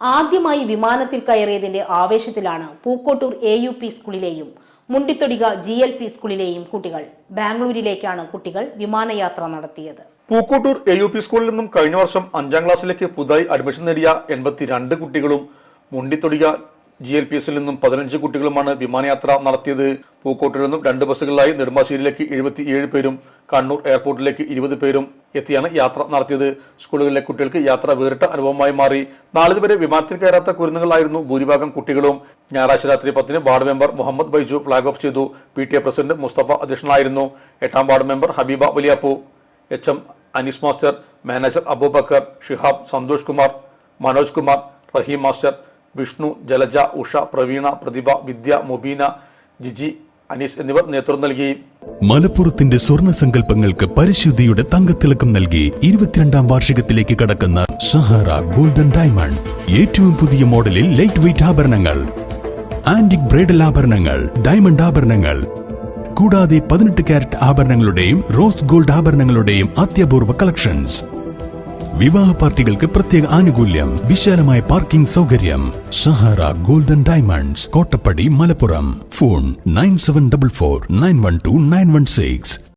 ആദ്യമായി വിമാനത്തിൽ കയറിയതിന്റെ ആവേശത്തിലാണ് പൂക്കോട്ടൂർ AUP സ്കൂളിലെയും മുണ്ടിത്തൊടിക GLP സ്കൂളിലെയും കുട്ടികൾ. ബാംഗ്ലൂരിലേക്കാണ് കുട്ടികൾ വിമാനയാത്ര നടത്തിയത്. പൂക്കോട്ടൂർ AUP സ്കൂളിൽ നിന്നും കഴിഞ്ഞ വർഷം 5ാം ക്ലാസ്സിലേക്ക് പുതുതായി അഡ്മിഷൻ നേടിയ 82 കുട്ടികളും മുണ്ടിത്തൊടിക GLPSൽ നിന്നും 15 കുട്ടികളുമാണ് വിമാനയാത്ര നടത്തിയത്. പൂക്കോട്ടൂരിൽ നിന്നും 2 ബസ്സുകളിലായി നെടുമ്പാശ്ശേരിയിലേക്ക് 77 പേരും കണ്ണൂർ എയർപോർട്ടിലേക്ക് 20 പേരും എത്തിയാണ് യാത്ര നടത്തിയത്. സ്കൂളുകളിലെ കുട്ടികൾക്ക് യാത്ര വേറിട്ട അനുഭവമായി മാറി. നാളിതുവരെ വിമാനത്തിൽ കയറാത്ത കുരുന്നുകളായിരുന്നു ഭൂരിഭാഗം കുട്ടികളും. ഞായറാഴ്ച രാത്രി 10-ന് ward member Muhammad Baiju flag off ചെയ്തു. PTA പ്രസിഡന്റ് മുസ്തഫ അധ്യക്ഷനായിരുന്നു. 8ാം ward member Habeeba Valiyappu, HM Anees master, manager Aboobacker, Shihab, Santhosh Kumar, Manoj Kumar, Raheem master, Vishnu, Jalaja, Usha, Praveena, Prathibha, Vidya, Mubeena, Jiji, Anees എന്നിവർ നേതൃത്വം നൽകി. മലപ്പുറത്തിന്റെ സ്വർണ്ണ സങ്കല്പങ്ങൾക്ക് പരിശുദ്ധിയുടെ തങ്കത്തിളക്കം നൽകി 22ാം വാർഷികത്തിലേക്ക് കടക്കുന്ന സഹാറ ഗോൾഡൻ ഡയമണ്ട്. ഏറ്റവും പുതിയ മോഡലിൽ ലൈറ്റ് വെയ്റ്റ് ആഭരണങ്ങൾ, ആന്റിക് ബ്രൈഡൽ ആഭരണങ്ങൾ, ഡയമണ്ട് ആഭരണങ്ങൾ കൂടാതെ 18 കാരറ്റ് ആഭരണങ്ങളുടെയും റോസ് ഗോൾഡ് ആഭരണങ്ങളുടെയും അത്യപൂർവ കളക്ഷൻസ്. വിവാഹ പാർട്ടികൾക്ക് പ്രത്യേക ആനുകൂല്യം, വിശാലമായ പാർക്കിംഗ് സൗകര്യം. Sahara golden diamonds, Kottappadi, Malappuram. Phone 9744 912 916.